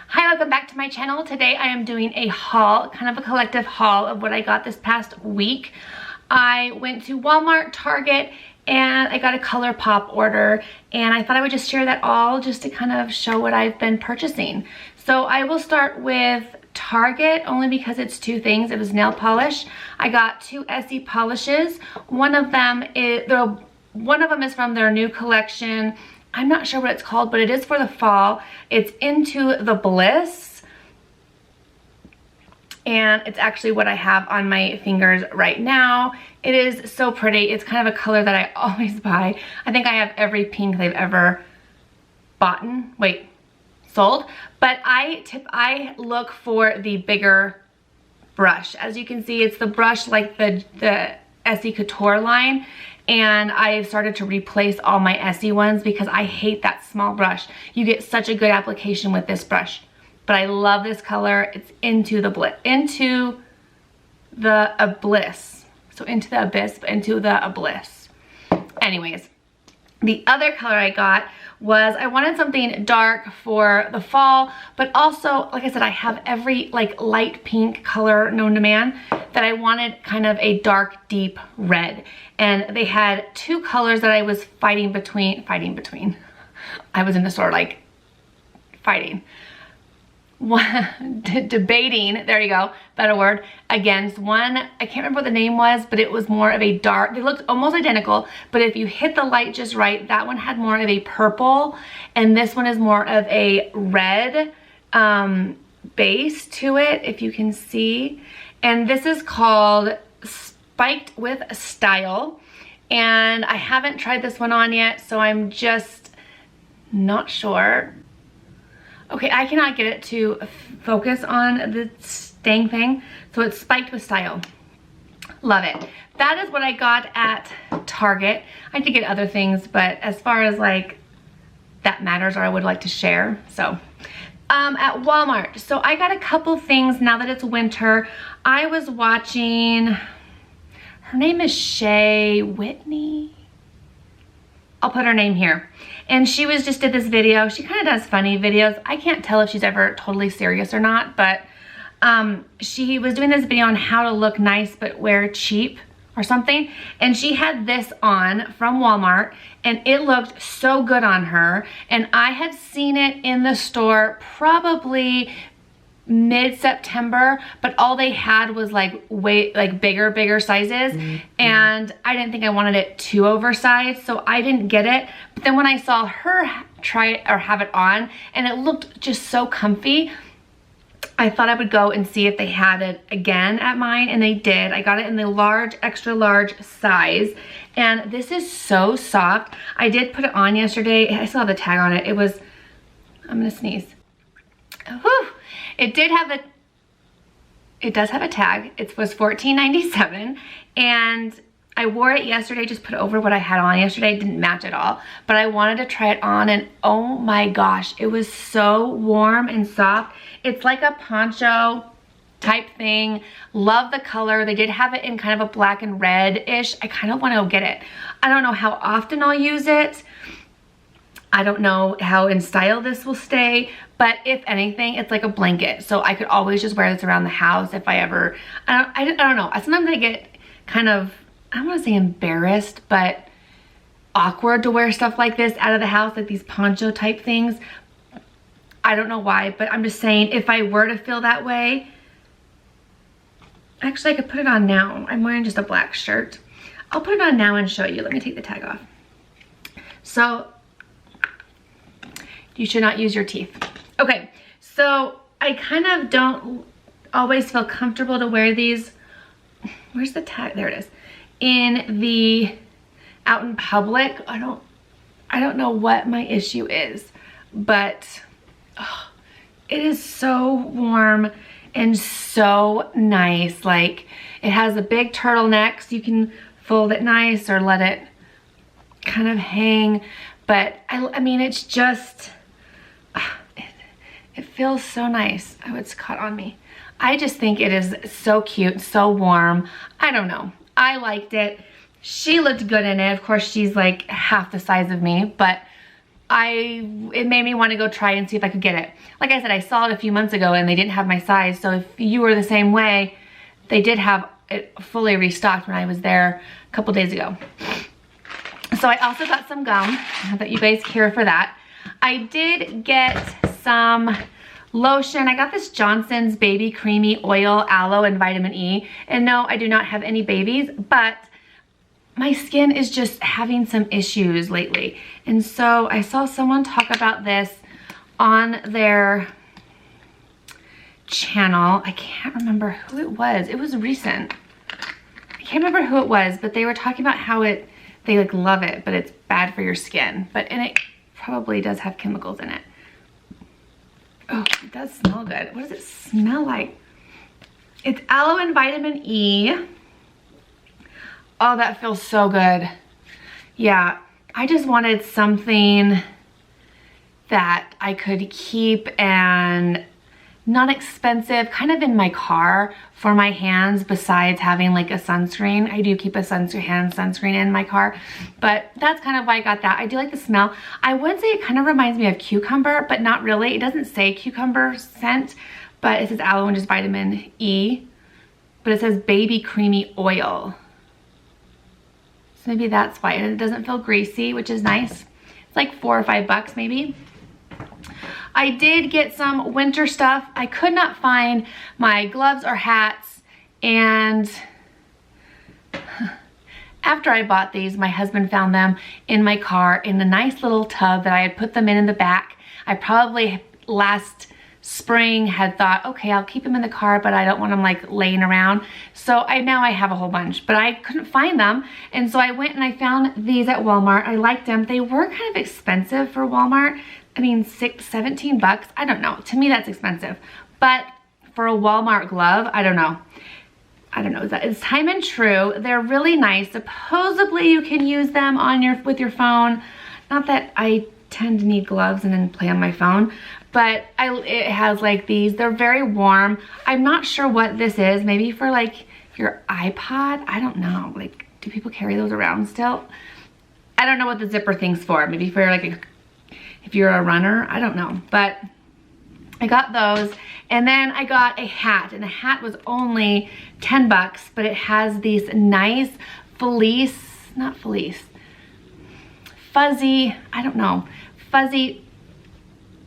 Hi, welcome back to my channel. Today I am doing a haul, kind of a collective haul of what I got this past week. I went to Walmart, Target, and I got a Colourpop order, and I thought I would just share that all just to kind of show what I've been purchasing. So I will start with Target only because it's two things. It was nail polish. I got two Essie polishes. One of them is from their new collection. I'm not sure what it's called, but it is for the fall. It's Into the Bliss. And it's actually what I have on my fingers right now. It is so pretty. It's kind of a color that I always buy. I think I have every pink they've ever sold. But I look for the bigger brush. As you can see, it's the brush like the Essie Couture line. And I've started to replace all my Essie ones because I hate that small brush. You get such a good application with this brush. But I love this color. It's Into the Bliss. Into the Abyss. So into the abyss, but into the abyss. Anyways, the other color I got was, I wanted something dark for the fall, but also, like I said, I have every like light pink color known to man, that I wanted kind of a dark, deep red. And they had two colors that I was fighting between. I was in the store like fighting. Debating, there you go, better word, against one. I can't remember what the name was, but it was more of a dark, they looked almost identical, but if you hit the light just right, that one had more of a purple, and this one is more of a red base to it, if you can see. And this is called Spiked with Style, and I haven't tried this one on yet, so I'm just not sure. Okay, I cannot get it to focus on the dang thing. So it's Spiked with Style. Love it. That is what I got at Target. I did get other things, but as far as like that matters or I would like to share. So at Walmart. So I got a couple things now that it's winter. I was watching, her name is Shay Whitney. I'll put her name here. And she did this video. She kind of does funny videos. I can't tell if she's ever totally serious or not, but she was doing this video on how to look nice but wear cheap or something. And she had this on from Walmart, and it looked so good on her. And I had seen it in the store probably mid-September, but all they had was like bigger sizes. And I didn't think I wanted it too oversized, so I didn't get it. But then when I saw her try it or have it on, and it looked just so comfy, I thought I would go and see if they had it again at mine, and they did. I got it in the large, extra large size, and this is so soft. I did put it on yesterday. I still have the tag on it. It was, I'm gonna sneeze. Whew. It does have a tag. It was $14.97, and I wore it yesterday, just put it over what I had on yesterday. It didn't match at all, but I wanted to try it on, and oh my gosh, it was so warm and soft. It's like a poncho type thing. Love the color. They did have it in kind of a black and red-ish. I kind of want to go get it. I don't know how often I'll use it. I don't know how in style this will stay, but if anything, it's like a blanket. So I could always just wear this around the house if I ever, I don't know. Sometimes I get kind of, I don't want to say embarrassed, but awkward to wear stuff like this out of the house, like these poncho type things. I don't know why, but I'm just saying, if I were to feel that way, actually I could put it on now. I'm wearing just a black shirt. I'll put it on now and show you. Let me take the tag off. So, you should not use your teeth. Okay, so I kind of don't always feel comfortable to wear these. Where's the tag? There it is. Out in public. I don't know what my issue is, but oh, it is so warm and so nice. Like, it has a big turtleneck, so you can fold it nice or let it kind of hang. But I mean, it's just, it feels so nice. Oh, it's caught on me. I just think it is so cute, so warm. I don't know. I liked it. She looked good in it. Of course, she's like half the size of me, but it made me want to go try and see if I could get it. Like I said, I saw it a few months ago and they didn't have my size. So if you were the same way, they did have it fully restocked when I was there a couple days ago. So I also got some gum. I bet you guys care for that. I did get some lotion. I got this Johnson's Baby Creamy Oil, Aloe, and Vitamin E. And no, I do not have any babies, but my skin is just having some issues lately. And so I saw someone talk about this on their channel. I can't remember who it was. It was recent. I can't remember who it was, but they were talking about how they like love it, but it's bad for your skin. And it probably does have chemicals in it. Oh, it does smell good. What does it smell like? It's aloe and vitamin E. Oh, that feels so good. Yeah, I just wanted something that I could keep and not expensive, kind of in my car for my hands besides having like a sunscreen. I do keep a hand sunscreen in my car, but that's kind of why I got that. I do like the smell. I would say it kind of reminds me of cucumber, but not really. It doesn't say cucumber scent, but it says aloe and just vitamin E, but it says Baby Creamy Oil. So maybe that's why. And it doesn't feel greasy, which is nice. It's like $4 or $5 maybe. I did get some winter stuff. I could not find my gloves or hats, and after I bought these, my husband found them in my car in a nice little tub that I had put them in the back. I probably last spring had thought, okay, I'll keep them in the car, but I don't want them like laying around. So now I have a whole bunch, but I couldn't find them. And so I went and I found these at Walmart. I liked them. They were kind of expensive for Walmart. I mean, $17. I don't know. To me, that's expensive. But for a Walmart glove, I don't know. I don't know. It's time and true. They're really nice. Supposedly, you can use them on with your phone. Not that I tend to need gloves and then play on my phone, but it has like these. They're very warm. I'm not sure what this is. Maybe for like your iPod. I don't know. Like, do people carry those around still? I don't know what the zipper thing's for. Maybe for like if you're a runner, I don't know. But I got those, and then I got a hat, and the hat was only $10, but it has these nice fuzzy, I don't know, fuzzy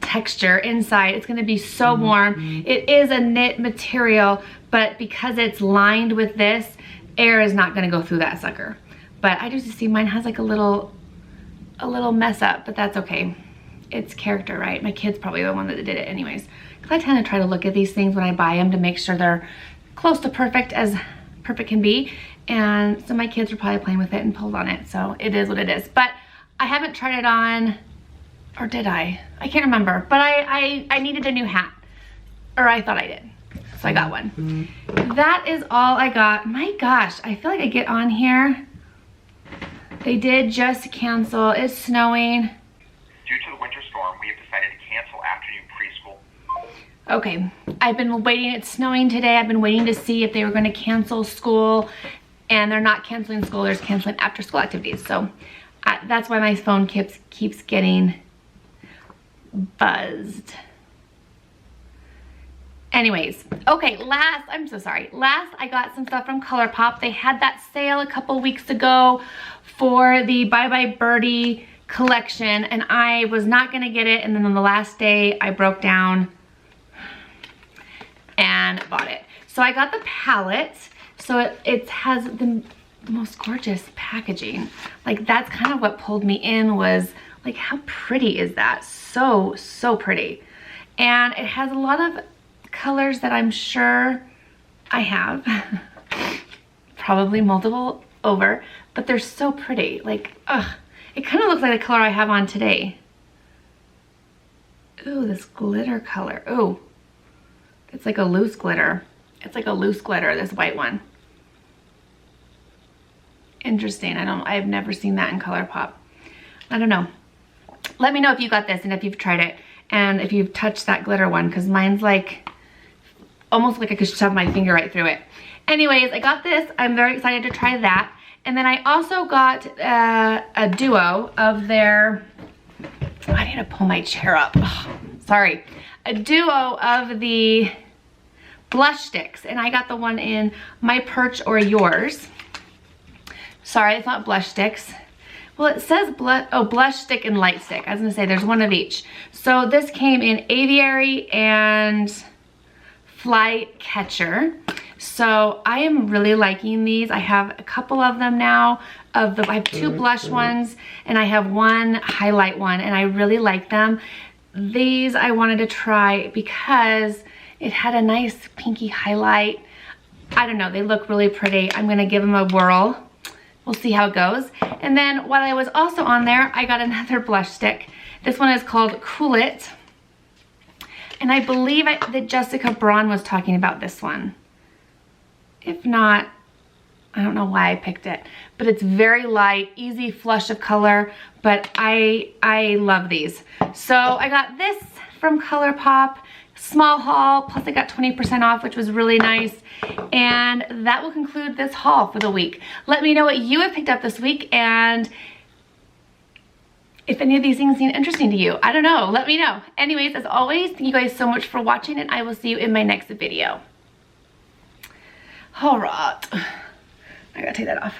texture inside. It's gonna be so warm. It is a knit material, but because it's lined with this, air is not gonna go through that sucker. But I just see mine has like a little mess up, but that's okay. It's character, right? My kid's probably the one that did it anyways. Because I tend to try to look at these things when I buy them to make sure they're close to perfect as perfect can be. And so my kids were probably playing with it and pulled on it. So it is what it is. But I haven't tried it on, or did I? I can't remember. But I needed a new hat. Or I thought I did. So I got one. That is all I got. My gosh, I feel like I get on here. They did just cancel. It's snowing. Due to the winter storm, we have decided to cancel afternoon preschool. Okay, I've been waiting. It's snowing today. I've been waiting to see if they were going to cancel school, and they're not canceling school. They're canceling after school activities. So that's why my phone keeps getting buzzed. Anyways, okay, I'm so sorry. Last, I got some stuff from Colourpop. They had that sale a couple weeks ago for the Bye Bye Birdie collection, and I was not gonna get it, and then on the last day I broke down and bought it. So I got the palette. So it has the most gorgeous packaging. Like, that's kind of what pulled me in, was like, how pretty is that? So pretty. And it has a lot of colors that I'm sure I have. Probably multiple over, but they're so pretty. Like, ugh. It kind of looks like the color I have on today. Ooh, this glitter color. Ooh, it's like a loose glitter. It's like a loose glitter, this white one. Interesting. I've never seen that in Colourpop. I don't know. Let me know if you got this and if you've tried it and if you've touched that glitter one, because mine's like, almost like I could shove my finger right through it. Anyways, I got this. I'm very excited to try that. And then I also got a duo of their I need to pull my chair up. Ugh, sorry. A duo of the blush sticks, and I got the one in My Perch or Yours. Sorry, it's not blush sticks. Well, it says blush stick and light stick. I was gonna say there's one of each. So this came in Aviary and Fly Catcher. So I am really liking these. I have a couple of them now. I have 2 blush ones and I have 1 highlight one, and I really like them. These I wanted to try because it had a nice pinky highlight. I don't know, they look really pretty. I'm gonna give them a whirl. We'll see how it goes. And then while I was also on there, I got another blush stick. This one is called Cool It. And I believe that Jessica Braun was talking about this one. If not, I don't know why I picked it. But it's very light, easy flush of color, but I love these. So I got this from Colourpop, small haul, plus I got 20% off, which was really nice. And that will conclude this haul for the week. Let me know what you have picked up this week, and if any of these things seem interesting to you. I don't know, let me know. Anyways, as always, thank you guys so much for watching, and I will see you in my next video. All right, I gotta take that off.